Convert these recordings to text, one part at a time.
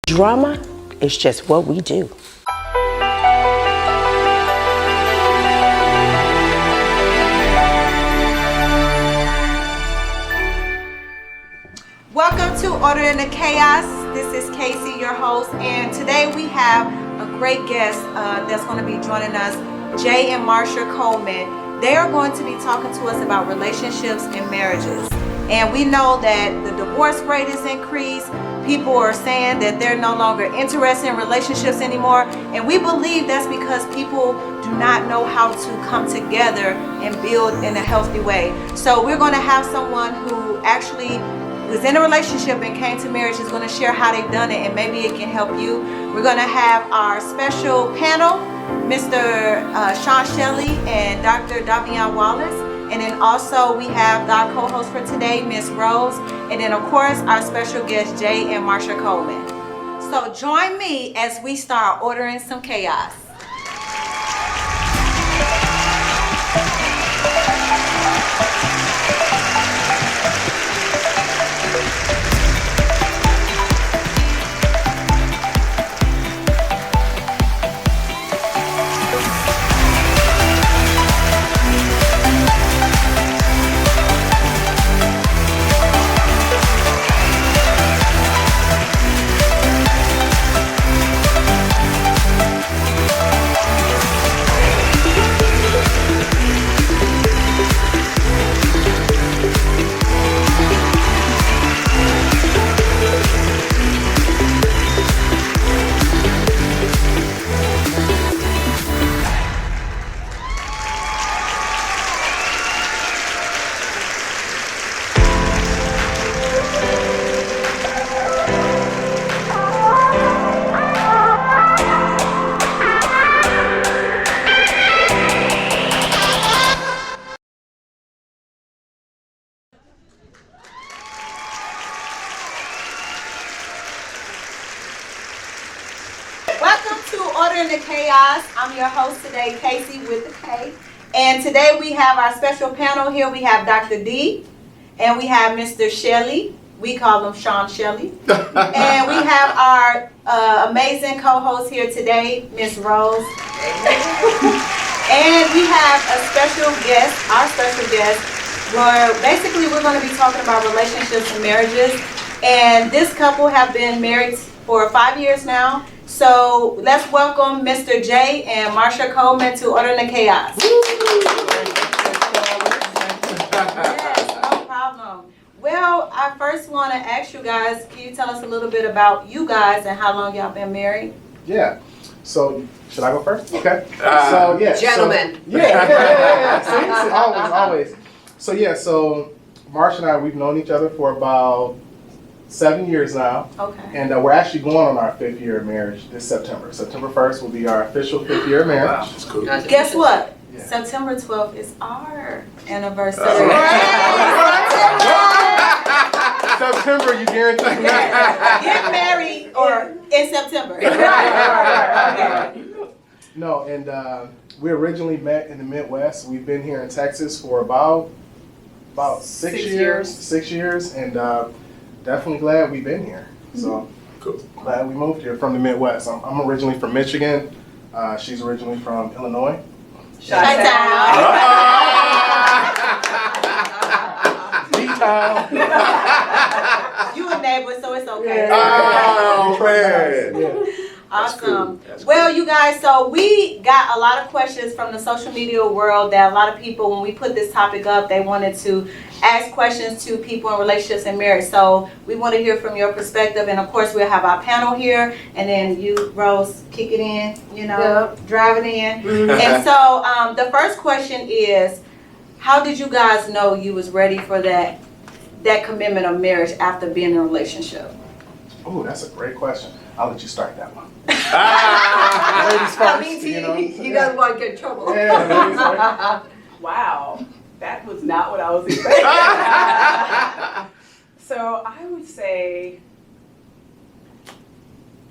Drama is just what we do. Welcome to Order in the Chaos. This is Casey, your host, and today we have a great guest that's going to be joining us, Jay and Marsha Coleman. They are going to be talking to us about relationships and marriages. And we know that the divorce rate is increased. People are saying that they're no longer interested in relationships anymore. And we believe that's because people do not know how to come together and build in a healthy way. So we're going to have someone who actually was in a relationship and came to marriage is going to share how they've done it, and maybe it can help you. We're going to have our special panel, Mr. Sean Shelley and Dr. Davion Wallace. And then also we have our co-host for today, Miss Rose. And then of course our special guest, Jay and Marsha Coleman. So join me as we start ordering some chaos. Welcome to Order in the Chaos. I'm your host today, Casey with the K. And today we have our special panel here. We have Dr. D and we have Mr. Shelley. We call him Sean Shelley. And we have our amazing co-host here today, Miss Rose. And we have a special guest, our special guest, where basically we're going to be talking about relationships and marriages. And this couple have been married for 5 years now. So let's welcome Mr. Jay and Marsha Coleman to Order in the Chaos. Yes, no problem. Well, I first want to ask you guys, can you tell us a little bit about you guys and how long y'all been married? Yeah. So, should I go first? Okay. So, yeah. Gentlemen. So, yeah. See, always. So, yeah, so Marsha and I, we've known each other for about 7 years now. Okay. And we're actually going on our 5th year of marriage this September. September 1st will be our official 5th year of marriage. Wow, that's cool. Guess what? Yeah. September 12th is our anniversary. September, you guarantee me? Get married or in September. No, and we originally met in the Midwest. We've been here in Texas for about 6 years. 6 years, and definitely glad we've been here. So Cool. glad we moved here from the Midwest. I'm originally from Michigan. She's originally from Illinois. Chi-town. D-town. You a neighbor, so it's okay. Oh, man. Yeah. Awesome. cool. That's Well, you guys, so we got a lot of questions from the social media world that a lot of people, when we put this topic up, they wanted to ask questions to people in relationships and marriage. So we want to hear from your perspective. And of course, we'll have our panel here. And then you, Rose, kick it in, drive it in. And so the first question is, how did you guys know you was ready for that commitment of marriage after being in a relationship? Oh, that's a great question. I'll let you start that one. Ladies first, he doesn't want to get in trouble. Yeah, ladies first. Wow, that was not what I was expecting. So I would say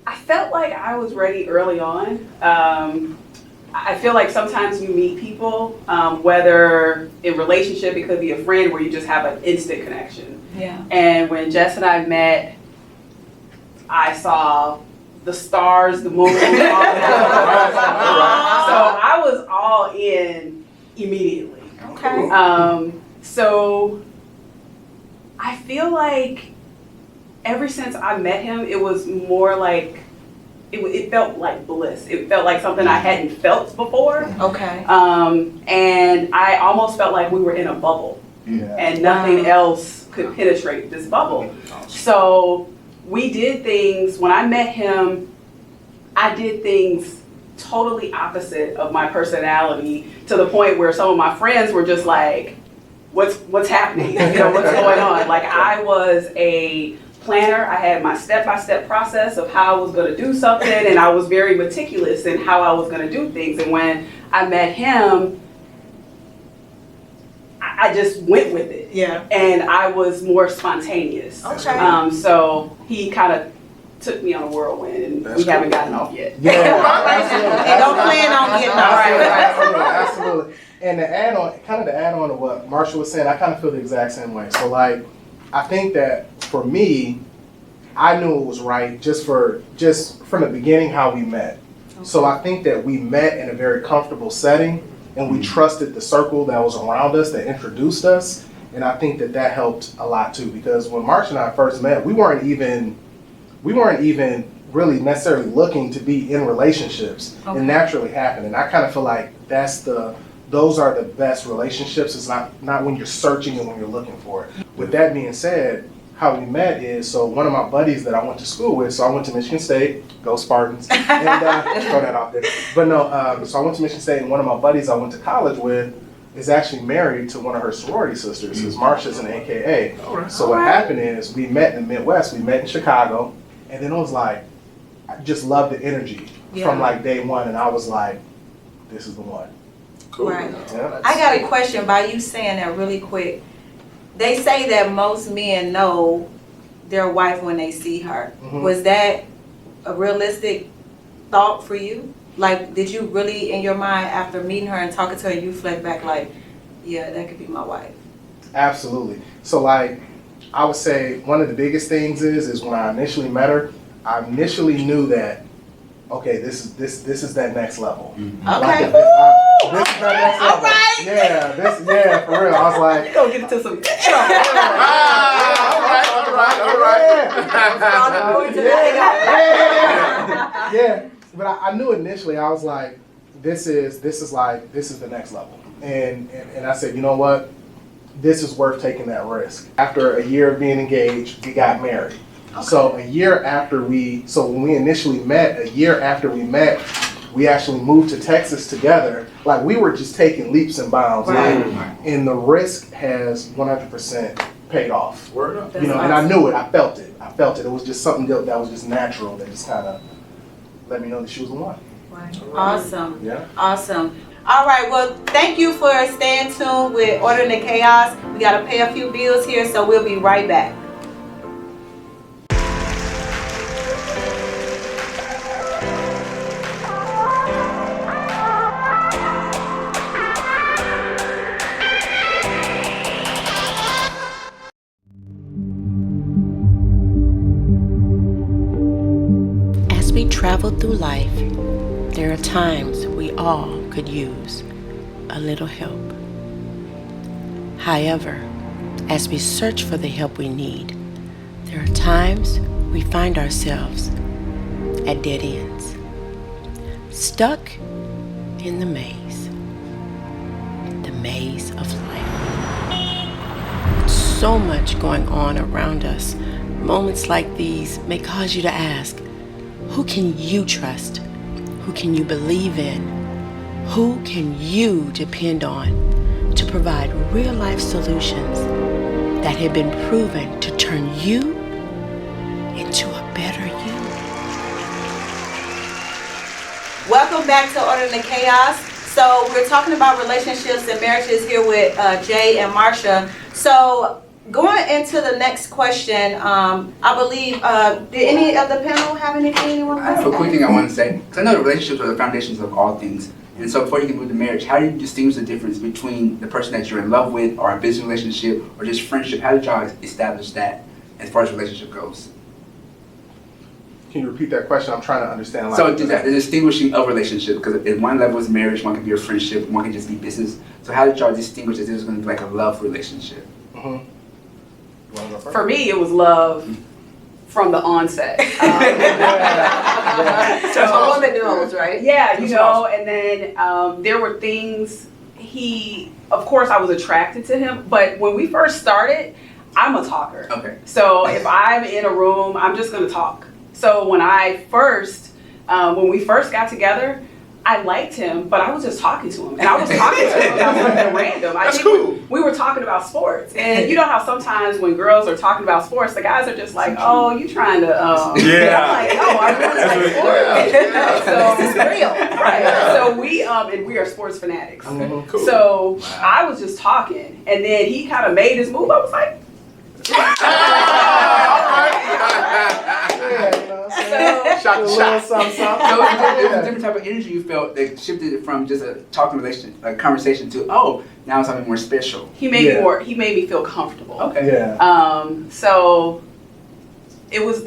I felt like I was ready early on. I feel like sometimes you meet people, whether in relationship, it could be a friend where you just have an instant connection. Yeah. And when Jess and I met, I saw the stars, the moon, all that. So I was all in immediately. Okay. So I feel like ever since I met him, it was more like, it felt like bliss. It felt like something I hadn't felt before. Okay. And I almost felt like we were in a bubble. Yeah. And nothing else could penetrate this bubble. So we did things, when I met him, I did things totally opposite of my personality, to the point where some of my friends were just like, what's happening? You know, what's going on? Like, I was a planner. I had my step-by-step process of how I was going to do something, and I was very meticulous in how I was going to do things. And when I met him, I just went with it. Yeah. And I was more spontaneous. Okay. So he kind of took me on a whirlwind, and we haven't gotten off yet. Yeah, absolutely. And don't plan on getting off. Absolutely, absolutely. And to add on to what Marsha was saying, I kind of feel the exact same way. So like, I think that for me, I knew it was right just from the beginning how we met. So I think that we met in a very comfortable setting, and we trusted the circle that was around us that introduced us. And I think that helped a lot too, because when Marsha and I first met, we weren't even really necessarily looking to be in relationships. Okay. It naturally happened. And I kind of feel like those are the best relationships. It's not when you're searching and when you're looking for it. With that being said, how we met is, so one of my buddies that I went to school with, so I went to Michigan State, go Spartans, and throw that out there. But no, so I went to Michigan State, and one of my buddies I went to college with is actually married to one of her sorority sisters, because Marsha's an AKA. So what happened is, we met in the Midwest, we met in Chicago, and then it was like, I just loved the energy from like day one, and I was like, this is the one. Cool. Right. Yeah. I got a question by you saying that really quick. They say that most men know their wife when they see her. Mhm. Was that a realistic thought for you? Like, did you really, in your mind, after meeting her and talking to her, you reflect back like, yeah, that could be my wife? Absolutely. So like, I would say one of the biggest things is when I initially met her, I initially knew that, okay, this is that next level. Okay. This is that next level. Alright. Yeah, for real. I was like, Don't get into some yeah. But I knew initially, I was like, this is the next level. And I said, you know what? This is worth taking that risk. After a year of being engaged, we got married. So when we initially met, a year after we met, we actually moved to Texas together. Like, we were just taking leaps and bounds. Right. And the risk has 100% paid off. Word up. You know, and I knew it. I felt it. It was just something that was just natural, that just kind of let me know that she was the one. Awesome. Yeah. Awesome. All right, well, thank you for staying tuned with Order in the Chaos. We got to pay a few bills here, so we'll be right back. As we travel through life, there are times we all could use a little help. However, as we search for the help we need, there are times we find ourselves at dead ends, stuck in the maze of life. With so much going on around us, moments like these may cause you to ask, who can you trust? Who can you believe in? Who can you depend on to provide real-life solutions that have been proven to turn you into a better you? Welcome back to Order in the Chaos. So we're talking about relationships and marriages here with Jay and Marsha. So going into the next question, I believe, did any of the panel have anything anyone I have a quick thing I want to say, because I know the relationships are the foundations of all things. And so before you can move to marriage, how do you distinguish the difference between the person that you're in love with, or a business relationship, or just friendship? How did y'all establish that as far as relationship goes? can you repeat that question? I'm trying to understand. Like, So the distinguishing of relationship, because at one level is marriage, one can be a friendship, one can just be business. So how did y'all distinguish that this was going to be like a love relationship? Mm-hmm. You wanna go first? For me, it was love from the onset. So a woman knows, right? Yeah, you know, and then there were things of course I was attracted to him, but when we first started, I'm a talker. Okay. So if I'm in a room, I'm just gonna talk. So when when we first got together, I liked him, but I was just talking to him. And I was talking to him about something random. I That's think cool. we were talking about sports. And you know how sometimes when girls are talking about sports, the guys are just like, oh, you trying to, Yeah. I'm like, no, I really That's like what- sports. So, This is real. right. So and we are sports fanatics. Mhm. Cool. So I was just talking. And then he kind of made his move. I was like, Yeah, you know what I'm saying? Shot A the little shot. something, So something. it was a Yeah. different type of energy you felt that shifted it from just a talking relation, a conversation to, oh, now it's something more special. he made Yeah. he made me feel comfortable. Okay. Yeah. So it was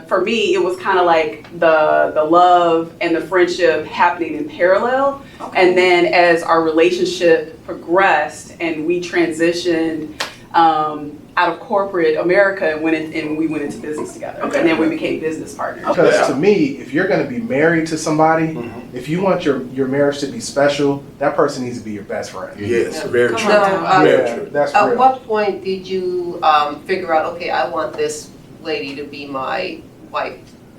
for me, it was kind of like the love and the friendship happening in parallel. And then as our relationship progressed and we transitioned out of corporate America and we went into business together. Okay. And then we became business partners. Because Yeah. to me, if you're going to be married to somebody, Mhm. if you want your marriage to be special, that person needs to be your best friend. Yes, very Come true. on. Very Yeah, true. that's At real. what point did you figure out, okay, I want this lady to be my wife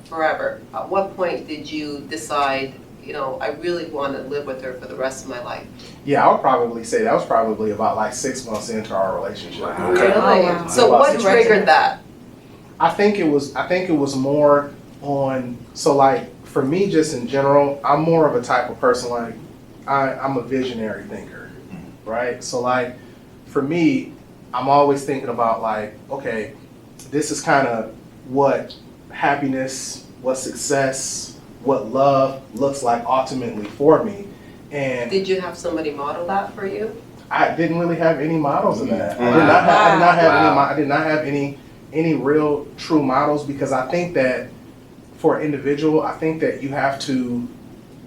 forever? At what point did you decide, you know, I really want to live with her for the rest of my life? Yeah, I would probably say that was probably about like 6 months into our relationship. Wow. Really? wow. So About what 6 triggered that? I think it was more on, so like for me just in general, I'm more of a type of person like I'm a visionary thinker, right? So like for me, I'm always thinking about like, okay, this is kind of what happiness, what success, what love looks like ultimately for me. And Did you have somebody model that for you? I didn't really have any models of that. I Wow. did not have any real true models, because I think that for an individual, I think that you have to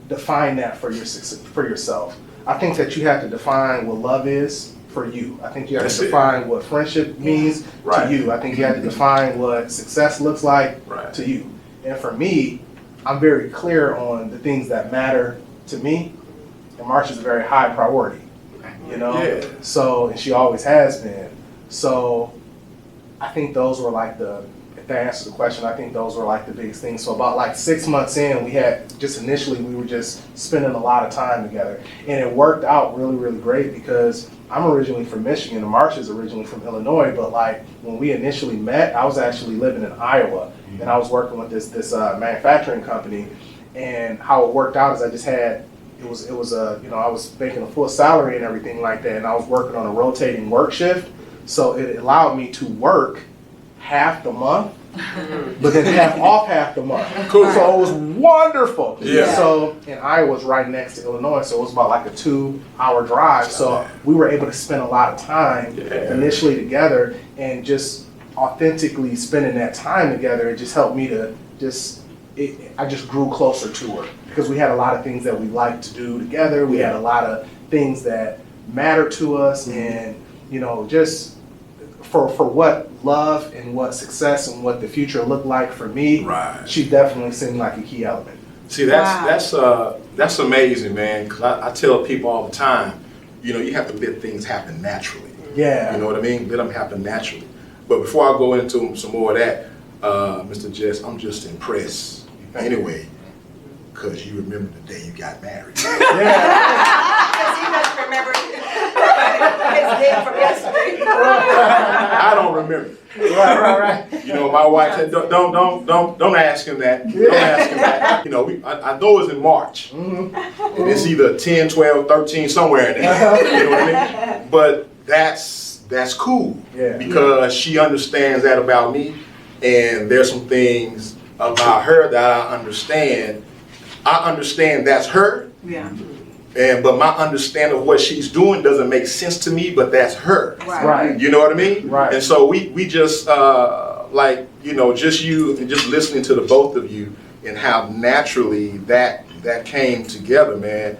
define that for yourself. I think that you have to define what love is for you. I think you have That's to it. define what friendship means Right. to you. I think you have to define what success looks like Right. to you. And for me, I'm very clear on the things that matter to me, and Marsha's a very high priority. You know? Yeah. So, and she always has been. So, I think those were like if that answers the question, I think those were like the biggest things. So about like 6 months in, initially we were just spending a lot of time together. And it worked out really, really great, because I'm originally from Michigan and Marsha's originally from Illinois. But like when we initially met, I was actually living in Iowa, and I was working with this manufacturing company. And how it worked out is I just had, I was making a full salary and everything like that, and I was working on a rotating work shift, so it allowed me to work half the month, but then have off half the month. Cool. So it was wonderful. Yeah. So, and Iowa's right next to Illinois, so it was about like a 2-hour drive. So we were able to spend a lot of time initially together, and just authentically spending that time together, it just helped me to I just grew closer to her, because we had a lot of things that we liked to do together. We had a lot of things that mattered to us, and just for what love and what success and what the future looked like for me, Right. she definitely seemed like a key element. See, that's amazing, man. Because I tell people all the time, you have to let things happen naturally. Yeah. You know what I mean? Let them happen naturally. But before I go into some more of that, Mr. Jess, I'm just impressed. Anyway, because you remember the day you got married. Yeah. Because he doesn't remember his name from yesterday. I don't remember. right. My wife said, don't ask him that. Don't ask him that. I know it's in March. Mm-hmm. And it's either 10, 12, 13, somewhere in there. You know what I mean? But that's cool. Yeah. Because she understands that about me. And there's some things about her that I understand. I understand that's her. Yeah. But my understanding of what she's doing doesn't make sense to me, but that's her. Right. You know what I mean? Right. And so we just like, just listening to the both of you and how naturally that came together, man.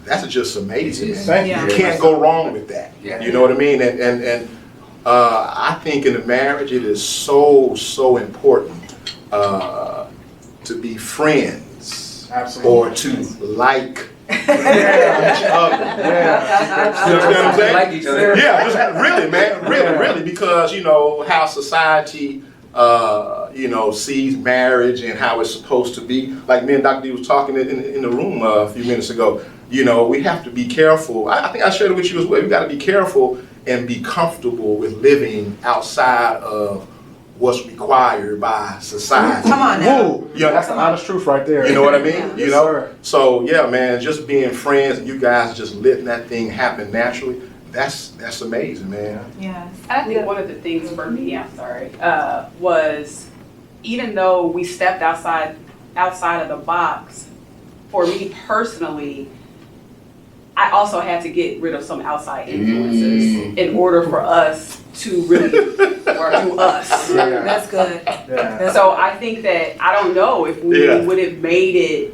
That's just amazing, man. Thank you. You can't go wrong with that. Yeah. You know what I mean? And I think in a marriage it is so important to be friends. Absolutely. Or to like each other. Yeah. You understand what I'm saying? Like each other. Yeah, just really, man, really, because how society, sees marriage and how it's supposed to be. Like me and Dr. D was talking in the room a few minutes ago. We have to be careful. I think I shared it with you as well. We got to be careful and be comfortable with living outside of what's required by society. Come on now. Woo. That's the honest truth right there. You know what I mean? Yes, sir. So yeah, man, just being friends and you guys just letting that thing happen naturally. That's amazing, man. Yeah. And I think one of the things for me, was even though we stepped outside of the box, for me personally, I also had to get rid of some outside influences in order for us to really do us. Yeah. That's good. Yeah. So I think that, I don't know if we Yeah. would have made it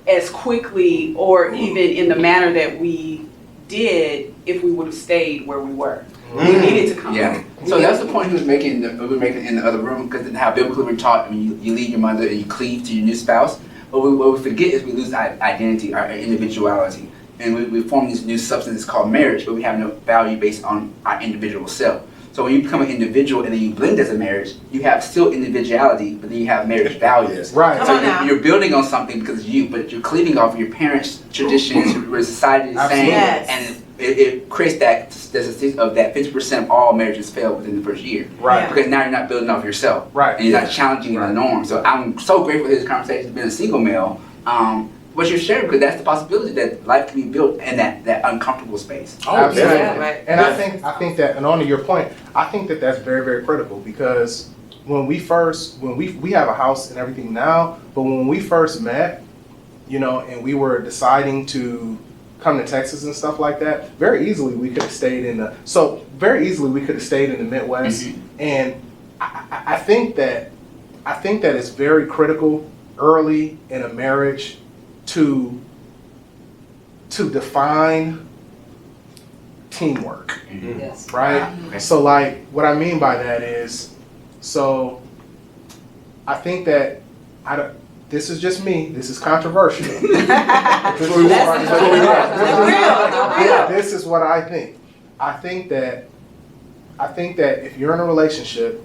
as quickly or even in the manner that we did if we would have stayed where we were. We needed to come. Yeah. So that's the point we were making in the other room, because how biblically we're taught, you leave your mother and you cleave to your new spouse. But what we forget is we lose our identity, our individuality. And we form this new substance called marriage, but we have no value based on our individual self. So when you become an individual and then you blend as a marriage, you have still individuality, but then you have marriage values. Right. Come So on now. you're building on something because of you, but you're cleaving off of your parents' traditions, where society is saying, Yes. and it creates that statistics of that 50% of all marriages fail within the first year. Right. Because now you're not building off yourself. Right. And you're not challenging the norm. So I'm so grateful for this conversation, being a single male. What you're sharing, because that's the possibility that life can be built in that uncomfortable space. Absolutely. Yeah, right. And I think that, and on to your point, I think that that's very, very critical, because when we have a house and everything now, but when we first met, and we were deciding to come to Texas and stuff like that, very easily we could have stayed in the Midwest. And I think that it's very critical early in a marriage to define teamwork, Yes. right? Okay. So like what I mean by that is, so I think that this is just me, this is controversial. That's the real. This is what I think. I think that if you're in a relationship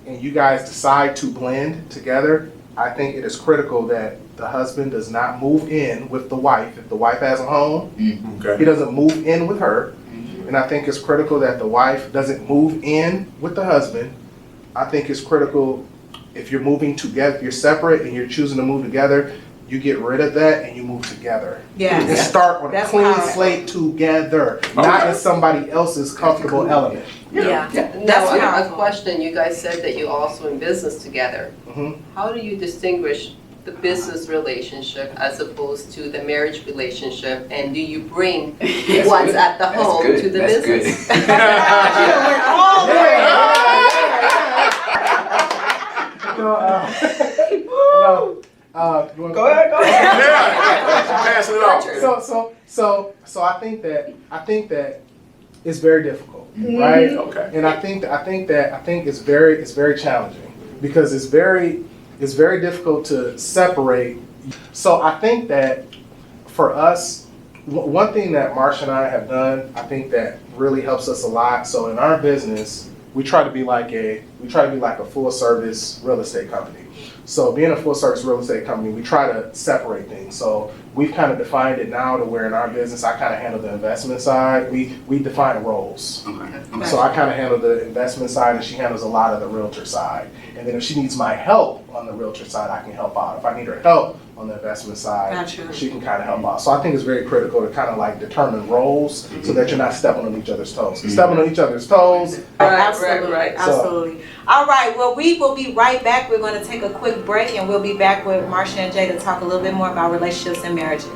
and you guys decide to blend together, I think it is critical that the husband does not move in with the wife. If the wife has a home, he Okay. doesn't move in with her. And I think it's critical that the wife doesn't move in with the husband. I think it's critical if you're moving together, if you're separate and you're choosing to move together, you get rid of that and you move together. Yeah. And start on a That's clean powerful. slate together, not in somebody else's comfortable element. Yeah. Yeah. That's Now, a powerful. question, you guys said that you're also in business together. Mhm. How do you distinguish the business relationship as opposed to the marriage relationship? And do you bring That's what's good. at the That's home good. to the That's business? good. All the way. You wanna- Go ahead. Pass it off. So I think that it's very difficult, right? Okay. And I think it's very challenging, because it's very difficult to separate. So I think that for us, one thing that Marsha and I have done, I think that really helps us a lot. So in our business, we try to be like a full service real estate company. So being a full service real estate company, we try to separate things. So we've kind of defined it now to where in our business, I kind of handle the investment side. We define roles. Okay. So I kind of handle the investment side and she handles a lot of the realtor side. And then if she needs my help on the realtor side, I can help out. If I need her help on the investment side, Gotcha. she can kind of help out. So I think it's very critical to kind of like determine roles so that you're not stepping on each other's toes. 'Cause stepping on each other's toes, Absolutely, right. absolutely. All right, well, we will be right back. We're going to take a quick break, and we'll be back with Marsha and Jay to talk a little bit more about relationships and marriages.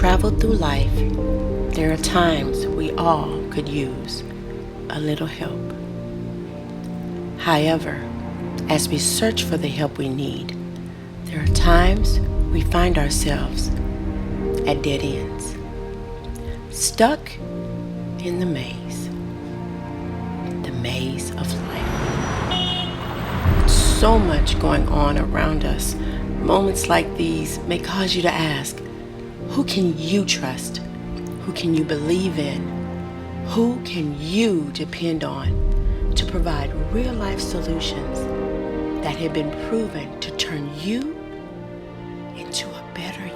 travel through life, there are times we all could use a little help. However, as we search for the help we need, there are times we find ourselves at dead ends, stuck in the maze of life. With so much going on around us, moments like these may cause you to ask, who can you trust? Who can you believe in? Who can you depend on to provide real-life solutions that have been proven to turn you into a better you?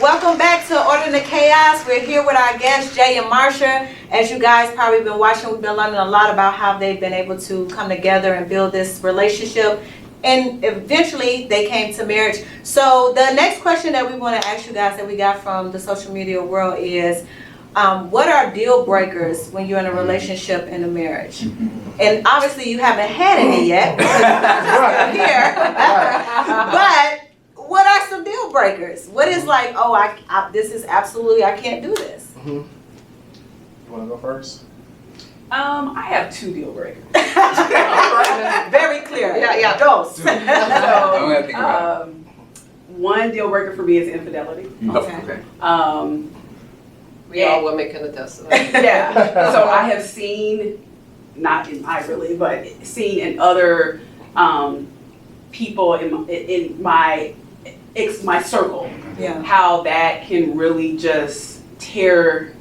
Welcome back to Order in the Chaos. We're here with our guests, Jay and Marsha. As you guys probably been watching, we've been learning a lot about how they've been able to come together and build this relationship. And eventually they came to marriage. So the next question that we want to ask you guys that we got from the social media world is, what are deal breakers when you're in a relationship and a marriage? And obviously you haven't had any yet because you're still here. But what are some deal breakers? What is like, oh, I this is absolutely, I can't do this. You want to go first? I have 2 deal breakers. Very clear. Yeah. Dos. Don't have to think about it. One deal breaker for me is infidelity. Okay. We all women can attest to that. Yeah. So I have seen, not in my really, but seen in other people in my circle, Yeah. how that can really just tear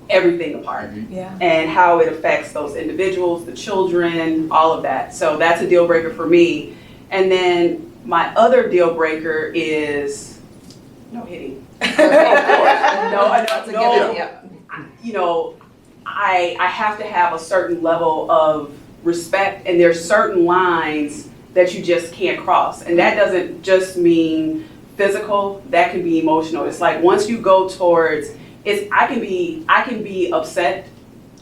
everything apart, Yeah. and how it affects those individuals, the children, all of that. So that's a deal breaker for me. And then my other deal breaker is no hitting. That's a given, yeah. You know, I have to have a certain level of respect, and there's certain lines that you just can't cross. And that doesn't just mean physical, that can be emotional. It's like once you go towards, I can be upset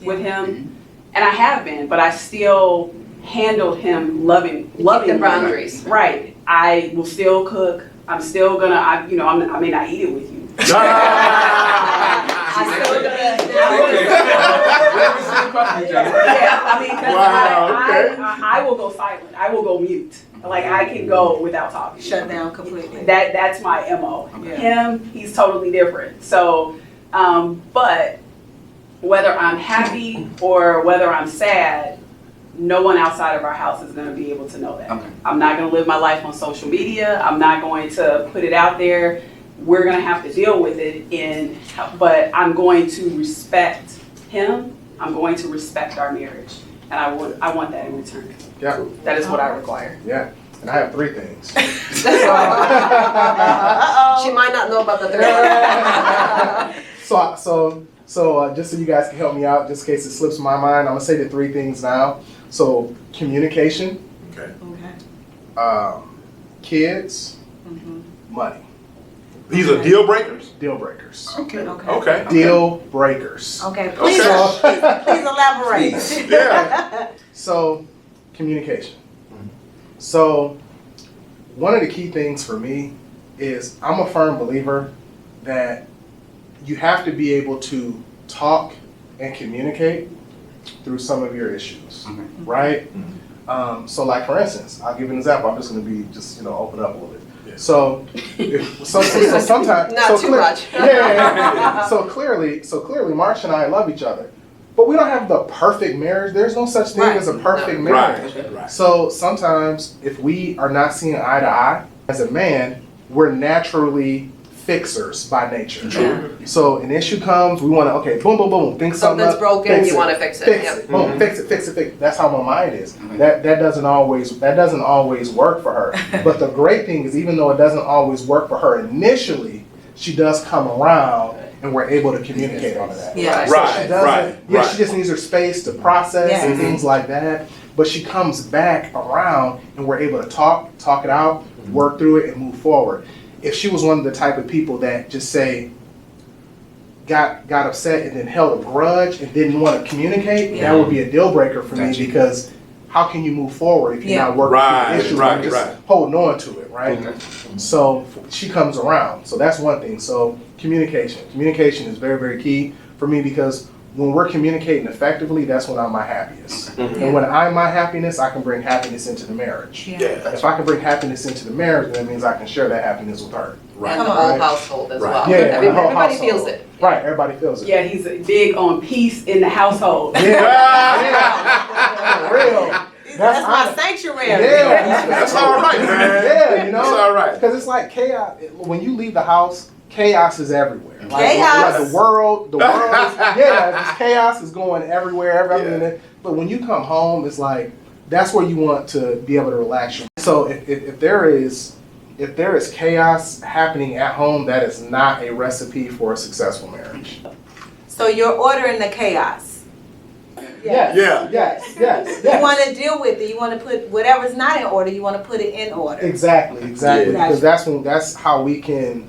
with him, and I have been, but I still handled him loving the boundaries. Right. I will still cook. I'm still gonna, I may not eat it with you. I will go silent. I will go mute. Like I can go without talking. Shut down completely. That's my MO. Yeah. Him, he's totally different. So, but whether I'm happy or whether I'm sad, no one outside of our house is going to be able to know that. Okay. I'm not going to live my life on social media. I'm not going to put it out there. We're going to have to deal with it, but I'm going to respect him. I'm going to respect our marriage, and I want that in return. Yeah. That is what I require. Yeah. And I have 3 things. She might not know about the third. So just so you guys can help me out, just in case it slips my mind, I'm gonna say the 3 things now. So communication, Okay. kids, money. These are deal breakers? Deal breakers. Okay. Deal breakers. Okay, please elaborate. Yeah. So communication. So one of the key things for me is I'm a firm believer that you have to be able to talk and communicate through some of your issues, right? So like for instance, I'll give you an example. I'm just going to be open up a little bit. Yeah. So sometimes Not too much. Yeah. So clearly, Marsha and I love each other, but we don't have the perfect marriage. There's no such thing as a perfect marriage. Right. So sometimes if we are not seeing eye to eye, as a man, we're naturally fixers by nature. True. So an issue comes, we want to, boom, boom, boom, think something Something's up, broken, fix you it, want to fix it. fix Yep. it, boom, fix it. That's how my mind is. That doesn't always work for her. But the great thing is, even though it doesn't always work for her initially, she does come around and we're able to communicate on that. Yeah. So Right, she doesn't, right, yeah, right. she just needs her space to process and things like that. But she comes back around and we're able to talk it out, work through it, and move forward. If she was one of the type of people that just say, got upset and then held a grudge and didn't want to communicate, Yeah. that would be a deal breaker for me Gotcha. because how can you move forward if you're Yeah. not working Right, through the issue right, or just right. holding on to it, right? So she comes around. So that's one thing. So communication. Communication is very, very key for me because when we're communicating effectively, that's when I'm my happiest. And when I'm my happiness, I can bring happiness into the marriage. Yeah. Yeah. If I can bring happiness into the marriage, then that means I can share that happiness with her. Right. And the Come whole on. household as Right. well. Yeah, the whole Everybody household. feels it. Right, everybody feels it. Yeah, he's big on peace in the household. Yeah, for real. That's my honest. sanctuary. Yeah, That's all right, man. Yeah, you know, That's all right. because it's like chaos. When you leave the house, chaos is everywhere. Chaos. Like the world is, yeah, this chaos is going everywhere. I mean, but when you come home, it's like that's where you want to be able to relax. So if there is chaos happening at home, that is not a recipe for a successful marriage. So you're ordering the chaos. Yes. Yeah. Yes. You want to deal with it. You want to put whatever's not in order. You want to put it in order. Exactly. Yeah. Because that's how we can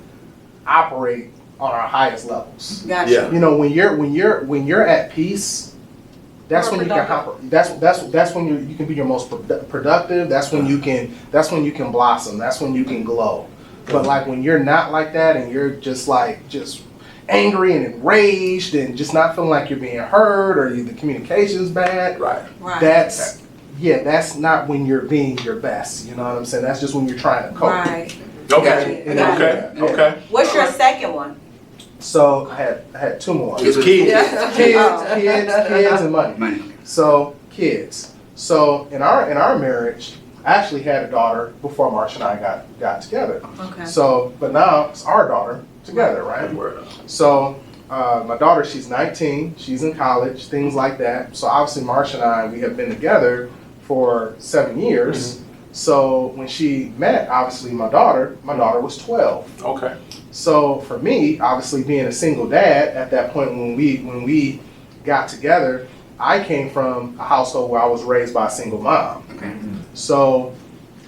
operate on our highest levels. Gotcha. Yeah. You know, when you're at peace, that's More when you can that's when you can be your most productive. That's when you can blossom. That's when you can glow. But like when you're not like that and you're just angry and enraged and just not feeling like you're being heard or the communication's bad. Right. Right. That's not when you're being your best. You know what I'm saying? That's just when you're trying to cope. Right. Okay. Yeah. Okay. Yeah. Okay. What's your second one? So I had two more. It's kids. Kids and money. Money. So kids. So in our marriage, I actually had a daughter before Marsha and I got together. Okay. So, but now it's our daughter together, right? So my daughter, she's 19, she's in college, things like that. So obviously Marsha and I, we have been together for 7 years. So when she met, obviously my daughter was 12. Okay. So for me, obviously being a single dad at that point when we got together, I came from a household where I was raised by a single mom. Okay. So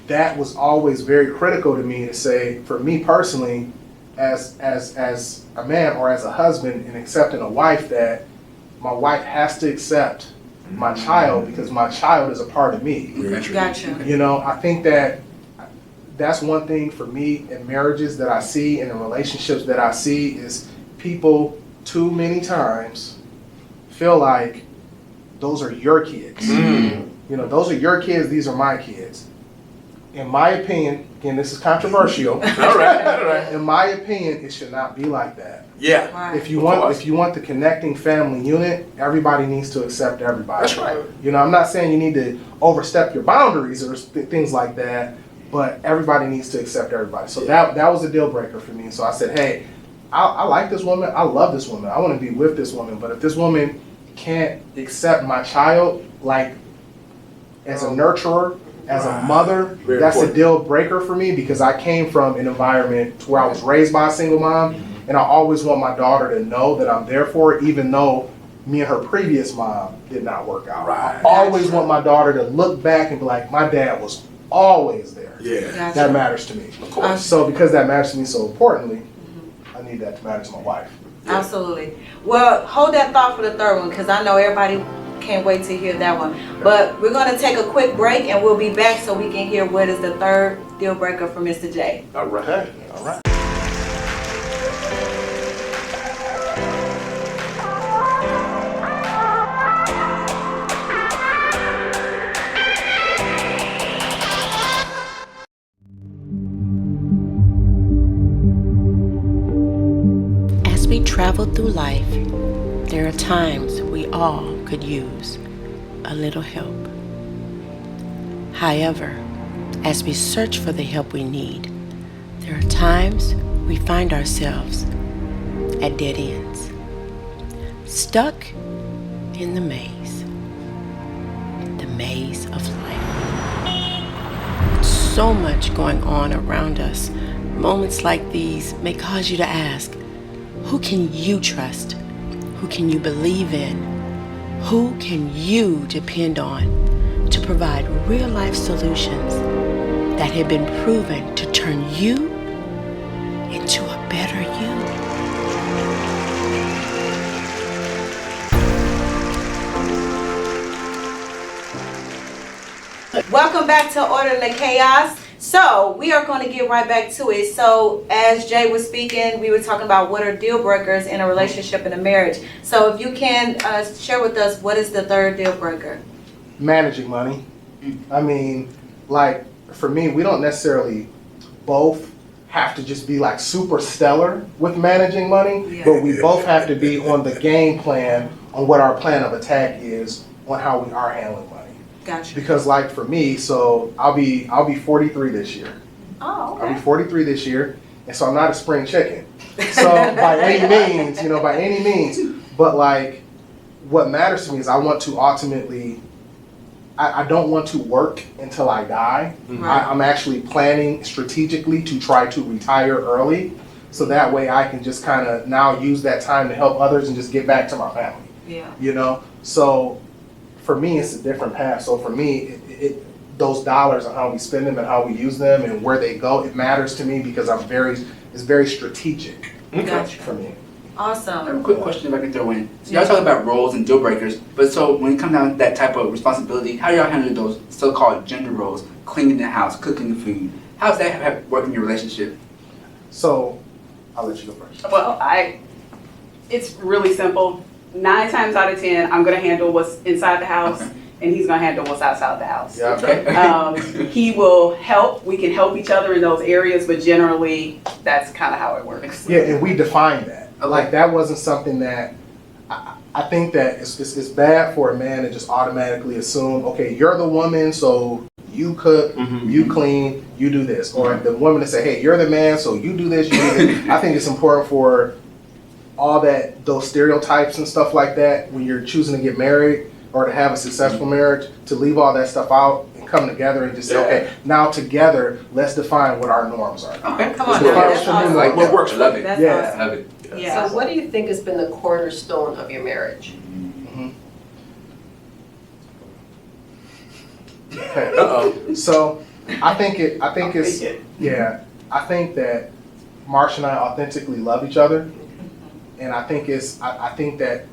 that was always very critical to me to say, for me personally, as a man or as a husband and accepting a wife, that my wife has to accept my child because my child is a part of me. Gotcha. You know, I think that's one thing for me in marriages that I see and in relationships that I see is people too many times feel like those are your kids. You know, those are your kids, these are my kids. In my opinion, again, this is controversial. All right. In my opinion, it should not be like that. Yeah. Right. If you Of course. want the connecting family unit, everybody needs to accept everybody. That's right. You know, I'm not saying you need to overstep your boundaries or things like that, but everybody needs to accept everybody. So that was a deal breaker for me. So I said, hey, I like this woman. I love this woman. I want to be with this woman. But if this woman can't accept my child, like as a nurturer, as a mother, Very that's important. a deal breaker for me because I came from an environment where I was raised by a single mom, and I always want my daughter to know that I'm there for her, even though me and her previous mom did not work out. Right. I always want my daughter to look back and be like, my dad was always there. Yeah. Gotcha. That matters to me. Of course. So because that matters to me so importantly, I need that to matter to my wife. Absolutely. Well, hold that thought for the third one because I know everybody can't wait to hear that one. But we're going to take a quick break and we'll be back so we can hear what is the third deal breaker for Mr. J. All right. All right. As we travel through life, there are times we all could use a little help. However, as we search for the help we need, there are times we find ourselves at dead ends, stuck in the maze of life. So much going on around us. Moments like these may cause you to ask, who can you trust? Who can you believe in? Who can you depend on to provide real life solutions that have been proven to turn you into a better you? Welcome back to Orderly Chaos. So we are going to get right back to it. So as Jay was speaking, we were talking about what are deal breakers in a relationship and a marriage. So if you can share with us, what is the third deal breaker? Managing money. I mean, like for me, we don't necessarily both have to just be like super stellar with managing money, but we both have to be on the game plan on what our plan of attack is on how we are handling money. Gotcha. Because like for me, so I'll be 43 this year. Oh, I'll be okay. 43 this year, and so I'm not a spring chicken. So by any means, by any means, but like what matters to me is I want to ultimately, I don't want to work until I die. Right. I'm actually planning strategically to try to retire early, so that way I can just kind of now use that time to help others and just get back to my family. Yeah. So for me, it's a different path. So for me, those dollars and how we spend them and how we use them and where they go, it matters to me because it's very strategic Gotcha. for me. I have Awesome. a quick question if I can throw in. So y'all talk about roles and deal breakers, but so when it comes down to that type of responsibility, how do y'all handle those so-called gender roles, cleaning the house, cooking the food? How does that work in your relationship? So I'll let you go first. Well, it's really simple. 9 times out of 10, I'm gonna handle what's inside the house, and he's gonna handle what's outside the house. Yeah. Okay. He will help. We can help each other in those areas, but generally, that's kind of how it works. Yeah, and we define that. Okay. Like that wasn't something that I think that it's bad for a man to just automatically assume, okay, you're the woman, so you cook, you clean, you do this, or the woman to say, hey, you're the man, so you do this, you do this. I think it's important for all those stereotypes and stuff like that when you're choosing to get married or to have a successful marriage, to leave all that stuff out and come together and just say, okay, now together, let's define what our norms are. Okay. Come on So now, first that's for me, awesome. like, What works I for love you? it. That's Yeah. awesome. Love it. Yeah. So what do you think has been the cornerstone of your marriage? Okay. So I think that Marsha and I authentically love each other, and I think that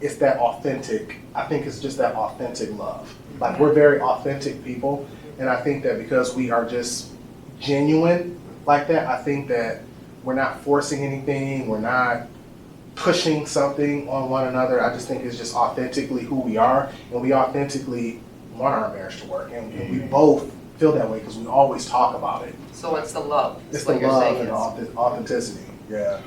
it's that authentic. I think it's just that authentic love. Like we're very authentic people, and I think that because we are just genuine like that, I think that we're not forcing anything. We're not pushing something on one another. I just think it's just authentically who we are, and we authentically want our marriage to work, and we both feel that way because we always talk about it. So it's the love. It's is the what you're love saying and is. authenticity. Yeah.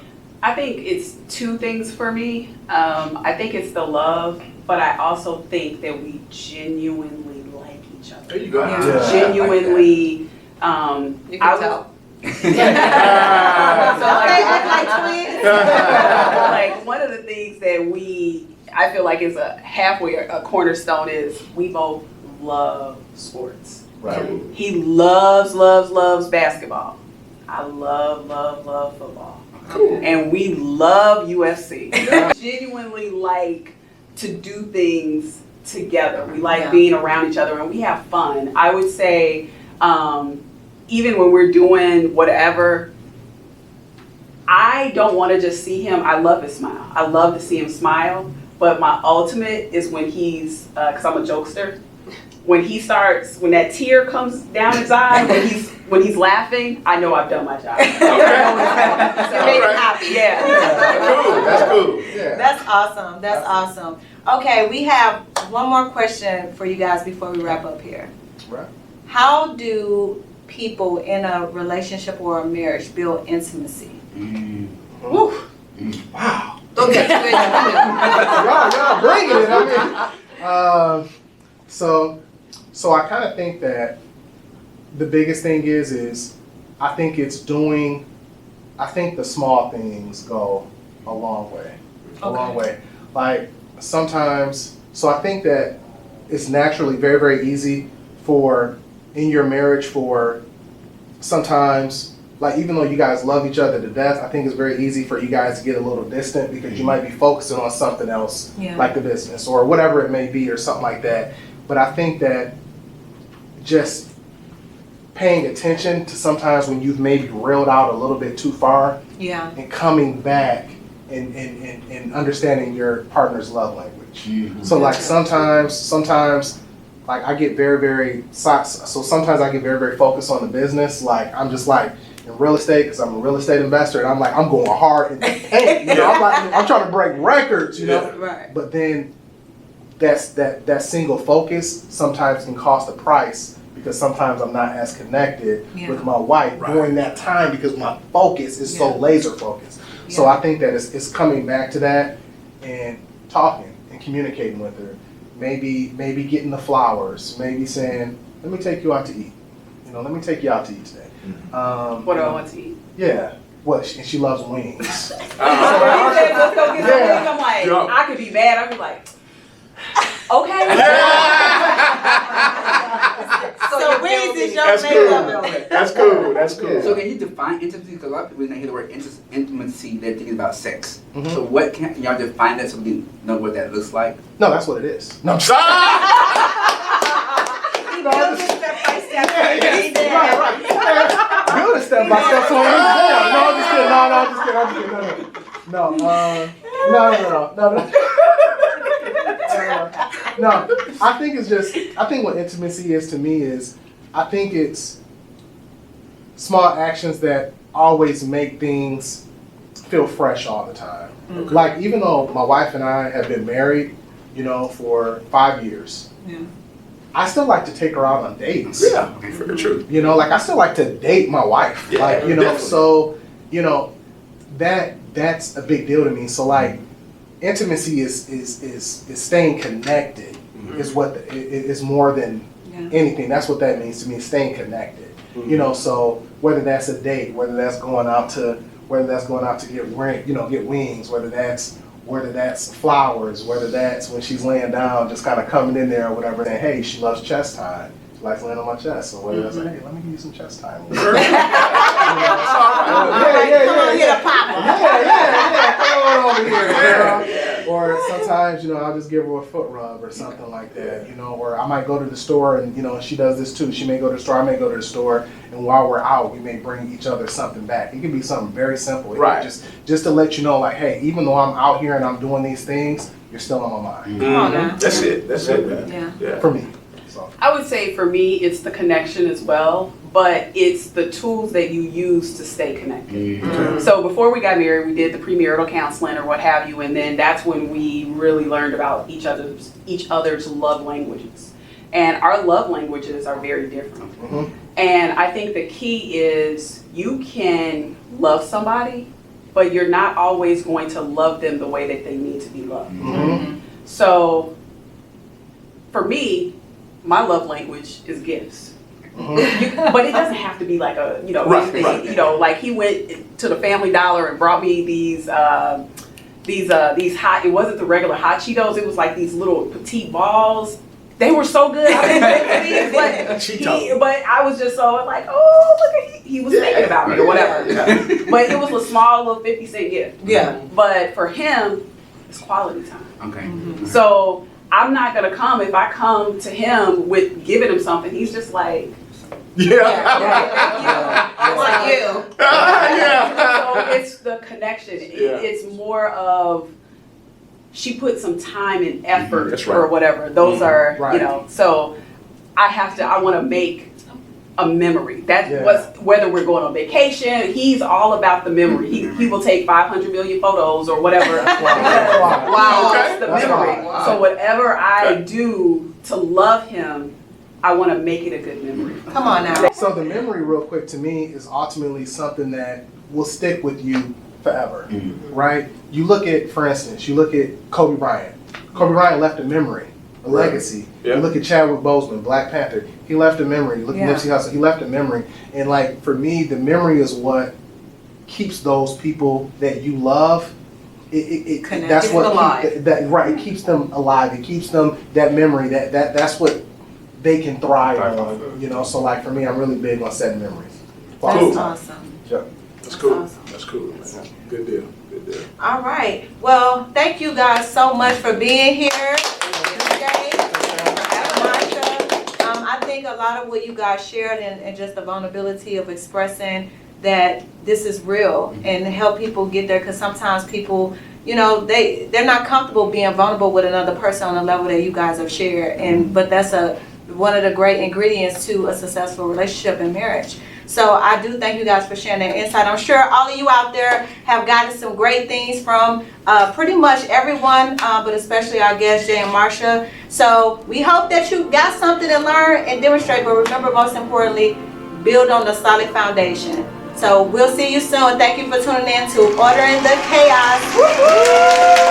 I think it's 2 things for me. I think it's the love, but I also think that we genuinely like each other. There you go. Yeah. Genuinely, You I can would- tell. So Don't they act like twins? like one of the things that I feel like is a cornerstone is we both love sports. Right. He loves basketball. I love football. Cool. And we love UFC. Genuinely like to do things together. We like Yeah. being around each other and we have fun. I would say, even when we're doing whatever, I don't want to just see him. I love his smile. I love to see him smile. But my ultimate is when he's, because I'm a jokester, when that tear comes down his eye, when he's laughing, I know I've done my job. You made him happy. Yeah. That's cool. Yeah. That's awesome. That's awesome. Okay, we have one more question for you guys before we wrap up here. Right. How do people in a relationship or a marriage build intimacy? Woo. Wow. Don't get too into it. Y'all bringing it. I mean, so I kind of think that the biggest thing is I think the small things go a long way. A long way. Like sometimes, so I think that it's naturally very, very easy in your marriage for sometimes, like even though you guys love each other to death, I think it's very easy for you guys to get a little distant because you might be focusing on something else, Yeah. like the business or whatever it may be or something like that. But I think that just paying attention to sometimes when you've maybe reeled out a little bit too far Yeah. and coming back and understanding your partner's love language. So like sometimes like I get very so sometimes I get very focused on the business. Like I'm just like in real estate because I'm a real estate investor, and I'm like I'm going hard in the paint. You know, I'm trying to break records. You know, Right. but then that single focus sometimes can cost a price because sometimes I'm not as connected with my wife during that time because my focus is so laser focused. So I think that it's coming back to that and talking and communicating with her. Maybe getting the flowers. Maybe saying, "Let me take you out to eat." You know, let me take you out to eat today. What do I want to eat? Yeah. What? She loves wings. So when he says, let's go get some wings, I'm like, I could be mad. I'd be like, okay. So wings is your That's makeup. cool. That's cool. That's cool. So can you define intimacy? Because a lot of people when they hear the word intimacy, they're thinking about sex. Mhm. So what can y'all define that so we can know what that looks like? No, that's what it is. No, I'm just He built it step by step. right. Build it step by step so I'm there. No, I'm just kidding. No, I'm just kidding. No, I think it's just, I think what intimacy is to me is, I think it's small actions that always make things feel fresh all the time. Mm-hmm. Like, even though my wife and I have been married, you know, for 5 years, I still like to take her out on dates. Yeah, for the truth. You know, like I still like to date my wife. Yeah, like, you know, definitely. so, you know, that's a big deal to me. So like intimacy is staying connected is what is more than anything. That's what that means to me, staying connected. You know, so whether that's a date, whether that's going out to get wings, whether that's flowers, whether that's when she's laying down, just kind of coming in there or whatever, and hey, she loves chest time. She likes laying on my chest. So whether that's like, hey, let me give you some chest time. Come on, hit a pop. Come on over here. Or sometimes, you know, I'll just give her a foot rub or something like that, you know, or I might go to the store and, you know, she does this too. She may go to the store, I may go to the store, and while we're out, we may bring each other something back. It can be something very simple. Right. Just to let you know, like, hey, even though I'm out here and I'm doing these things, you're still on my mind. Come on now. That's it, man. Yeah. For me. So. I would say for me, it's the connection as well, but it's the tools that you use to stay connected. So before we got married, we did the premarital counseling or what have you, and then that's when we really learned about each other's love languages. And our love languages are very different. And I think the key is you can love somebody, but you're not always going to love them the way that they need to be loved. So for me, my love language is gifts. But it doesn't have to be like a, you know, you know, like he went to the Family Dollar and brought me these hot, it wasn't the regular hot Cheetos, it was like these little petite balls. They were so good. I didn't make these, but I was just so like, oh, look at he was thinking about me or whatever. But it was a small little 50-cent gift. Yeah. But for him, it's quality time. Okay. So I'm not gonna come if I come to him with giving him something. He's just like, Like you. So it's the connection. It's more of she put some time and effort That's right. or whatever. Those are, Right. you know. So I want to make a memory. That's whether we're going on vacation. He's all about the memory. He will take 500 million photos or whatever. Wow. It's the That's memory. wild. So whatever I do to love him, I want to make it a good memory. Come on now. So the memory, real quick, to me is ultimately something that will stick with you forever, right? You look at, for instance, Kobe Bryant. Kobe Bryant left a memory, a legacy. Yeah. You look at Chadwick Boseman, Black Panther. He left a memory. You look at Nipsey Hussle. He left a memory. And like for me, the memory is what keeps those people that you love. That's what alive. It keeps them alive. It keeps them that memory. That's what they can thrive on. You know. So like for me, I'm really big on setting memories. That's awesome. Yeah. That's cool. awesome. That's cool, man. Good deal. Good deal. All right. Well, thank you guys so much for being here today. I think a lot of what you guys shared and just the vulnerability of expressing that this is real and help people get there, because sometimes people, you know, they're not comfortable being vulnerable with another person on a level that you guys have shared, but that's a one of the great ingredients to a successful relationship and marriage. So I do thank you guys for sharing that insight. I'm sure all of you out there have gotten some great things from pretty much everyone, but especially our guests, Jay and Marsha. So we hope that you got something to learn and demonstrate, but remember, most importantly, build on the solid foundation. So we'll see you soon. Thank you for tuning in to Order in the Chaos. Woo-hoo!